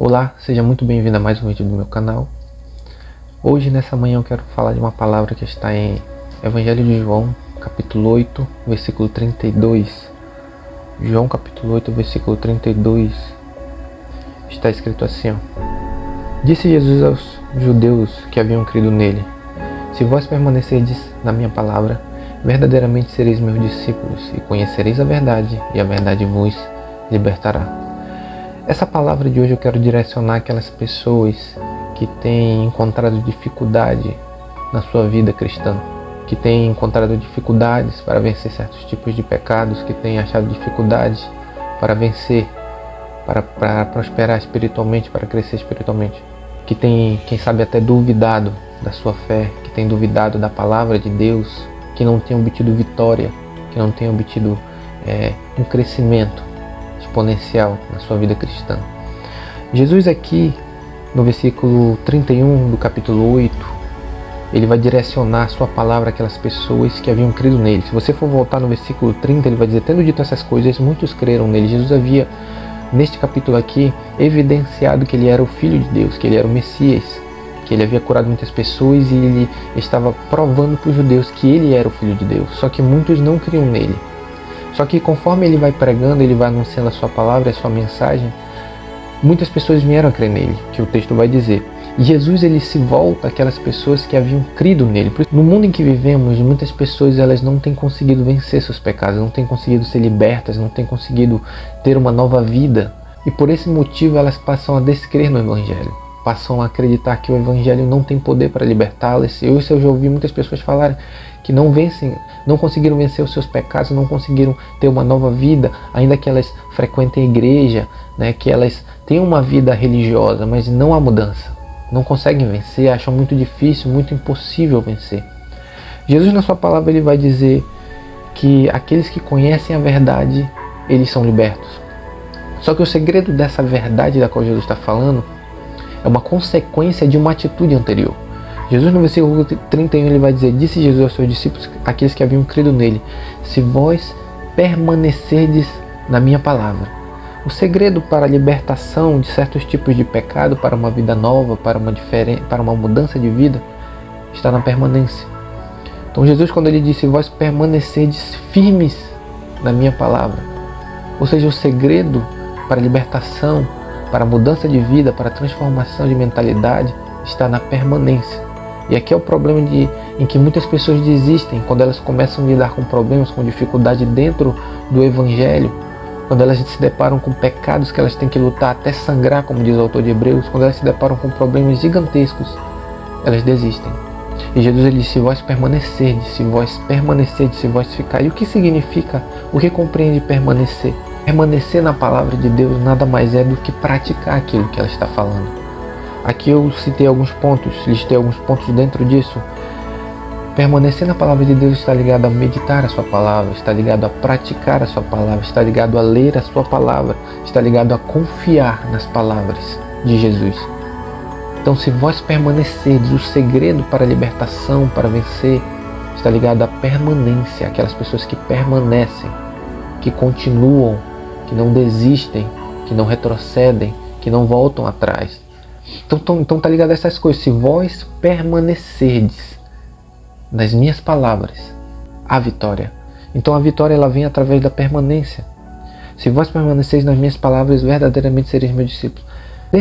Olá, seja muito bem-vindo a mais um vídeo do meu canal. Hoje, nessa manhã, eu quero falar de uma palavra que está em Evangelho de João, capítulo 8, versículo 32. João, capítulo 8, versículo 32, está escrito assim, ó. Disse Jesus aos judeus que haviam crido nele: Se vós permanecerdes na minha palavra, verdadeiramente sereis meus discípulos, e conhecereis a verdade, e a verdade vos libertará. Essa palavra de hoje eu quero direcionar aquelas pessoas que têm encontrado dificuldade na sua vida cristã, que têm encontrado dificuldades para vencer certos tipos de pecados, que têm achado dificuldades para vencer, para prosperar espiritualmente, para crescer espiritualmente, que têm, quem sabe, até duvidado da sua fé, que têm duvidado da palavra de Deus, que não têm obtido vitória, que não têm obtido um crescimento exponencial na sua vida cristã. Jesus aqui, no versículo 31 do capítulo 8, ele vai direcionar a sua palavra àquelas pessoas que haviam crido nele. Se você for voltar no versículo 30, ele vai dizer: tendo dito essas coisas, muitos creram nele. Jesus havia, neste capítulo aqui, evidenciado que ele era o Filho de Deus, que ele era o Messias, que ele havia curado muitas pessoas, e ele estava provando para os judeus que ele era o Filho de Deus. Só que muitos não criam nele. Só que conforme ele vai pregando, ele vai anunciando a sua palavra, a sua mensagem, muitas pessoas vieram a crer nele, que o texto vai dizer. E Jesus, ele se volta àquelas pessoas que haviam crido nele. No mundo em que vivemos, muitas pessoas elas não têm conseguido vencer seus pecados, não têm conseguido ser libertas, não têm conseguido ter uma nova vida. E por esse motivo elas passam a descrer no Evangelho, passam a acreditar que o Evangelho não tem poder para libertá-las. Eu já ouvi muitas pessoas falarem que não conseguiram vencer os seus pecados, não conseguiram ter uma nova vida, ainda que elas frequentem a igreja, né, que elas tenham uma vida religiosa, mas não há mudança. Não conseguem vencer, acham muito difícil, muito impossível vencer. Jesus, na sua palavra, ele vai dizer que aqueles que conhecem a verdade, eles são libertos. Só que o segredo dessa verdade da qual Jesus está falando é uma consequência de uma atitude anterior. Jesus, no versículo 31, ele vai dizer: disse Jesus aos seus discípulos, aqueles que haviam crido nele: se vós permanecerdes na minha palavra. O segredo para a libertação de certos tipos de pecado, para uma vida nova, para uma mudança de vida, está na permanência. Então Jesus, quando ele disse: vós permanecerdes firmes na minha palavra, ou seja, o segredo para a libertação, para a mudança de vida, para a transformação de mentalidade, está na permanência. E aqui é o problema em que muitas pessoas desistem quando elas começam a lidar com problemas, com dificuldade dentro do Evangelho, quando elas se deparam com pecados que elas têm que lutar até sangrar, como diz o autor de Hebreus, quando elas se deparam com problemas gigantescos, elas desistem. E Jesus, ele disse: se vós permanecerdes, se vós ficar. E o que significa, o que compreende permanecer? Permanecer na palavra de Deus nada mais é do que praticar aquilo que ela está falando. Aqui eu citei alguns pontos, listei alguns pontos dentro disso. Permanecer na palavra de Deus está ligado a meditar a sua palavra, está ligado a praticar a sua palavra, está ligado a ler a sua palavra, está ligado a confiar nas palavras de Jesus. Então, se vós permanecerdes, o segredo para a libertação, para vencer, está ligado à permanência, aquelas pessoas que permanecem, que continuam, que não desistem, que não retrocedem, que não voltam atrás. Então está ligado a essas coisas. Se vós permanecerdes nas minhas palavras, há vitória. Então a vitória, ela vem através da permanência. Se vós permanecerdes nas minhas palavras, verdadeiramente sereis meus discípulos.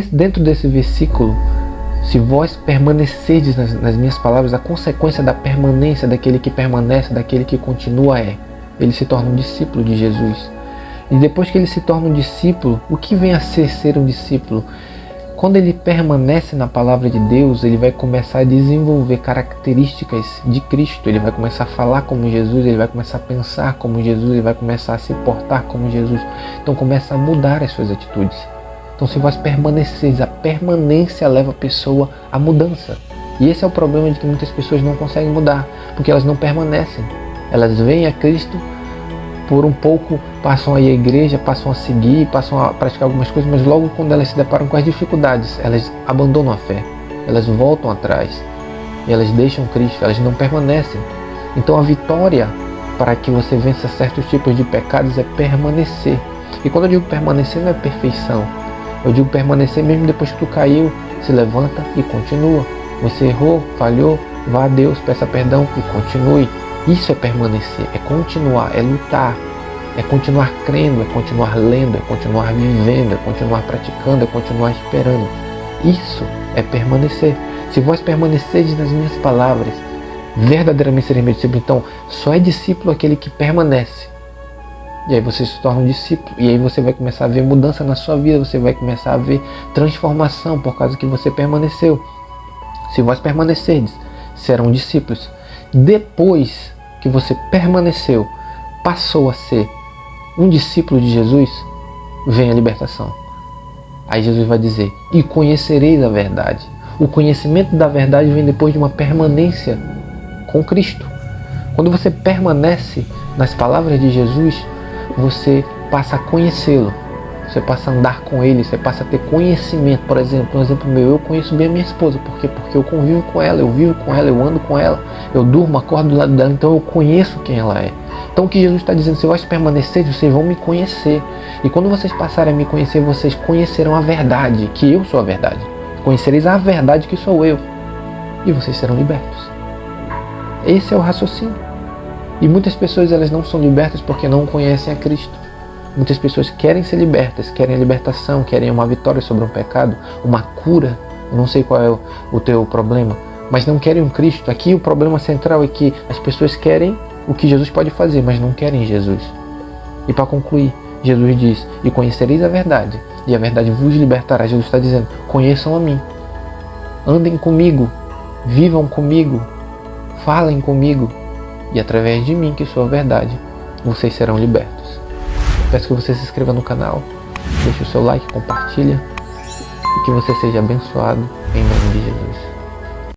Dentro desse versículo, se vós permanecerdes nas minhas palavras, a consequência da permanência daquele que permanece, daquele que continua, ele se torna um discípulo de Jesus. E depois que ele se torna um discípulo, o que vem a ser um discípulo? Quando ele permanece na palavra de Deus, ele vai começar a desenvolver características de Cristo. Ele vai começar a falar como Jesus, ele vai começar a pensar como Jesus, ele vai começar a se portar como Jesus. Então começa a mudar as suas atitudes. Então, se vós permaneceis, a permanência leva a pessoa à mudança. E esse é o problema de que muitas pessoas não conseguem mudar, porque elas não permanecem. Elas vêm a Cristo, por um pouco passam a ir à igreja, passam a seguir, passam a praticar algumas coisas, mas logo quando elas se deparam com as dificuldades, elas abandonam a fé, elas voltam atrás, e elas deixam Cristo, elas não permanecem. Então a vitória para que você vença certos tipos de pecados é permanecer. E quando eu digo permanecer, não é perfeição, Eu digo permanecer mesmo depois que tu caiu. Se levanta e continua. Você errou, falhou, vá a Deus, peça perdão e continue. Isso é permanecer, é continuar, é lutar, é continuar crendo, é continuar lendo, é continuar vivendo, é continuar praticando, é continuar esperando. Isso é permanecer. Se vós permanecerdes nas minhas palavras, verdadeiramente sereis meu discípulo. Então, só é discípulo aquele que permanece. E aí você se torna um discípulo. E aí você vai começar a ver mudança na sua vida. Você vai começar a ver transformação por causa que você permaneceu. Se vós permanecerdes, serão discípulos. Depois que você permaneceu, passou a ser um discípulo de Jesus, vem a libertação. Aí Jesus vai dizer, e conhecereis a verdade. O conhecimento da verdade vem depois de uma permanência com Cristo. Quando você permanece nas palavras de Jesus, você passa a conhecê-lo. Você passa a andar com ele, você passa a ter conhecimento. Por exemplo, um exemplo meu, eu conheço bem a minha esposa. Por quê? Porque eu convivo com ela, eu vivo com ela, eu ando com ela, eu durmo, acordo do lado dela, então eu conheço quem ela é. Então o que Jesus está dizendo, se vós permanecerem, vocês vão me conhecer. E quando vocês passarem a me conhecer, vocês conhecerão a verdade, que eu sou a verdade. Conhecereis a verdade que sou eu. E vocês serão libertos. Esse é o raciocínio. E muitas pessoas elas não são libertas porque não conhecem a Cristo. Muitas pessoas querem ser libertas, querem a libertação, querem uma vitória sobre um pecado, uma cura. Eu não sei qual é o teu problema, mas não querem um Cristo. Aqui o problema central é que as pessoas querem o que Jesus pode fazer, mas não querem Jesus. E para concluir, Jesus diz, e conhecereis a verdade, e a verdade vos libertará. Jesus está dizendo, conheçam a mim, andem comigo, vivam comigo, falem comigo, e através de mim, que sou a verdade, vocês serão libertos. Peço que você se inscreva no canal, deixe o seu like, compartilha, e que você seja abençoado em nome de Jesus.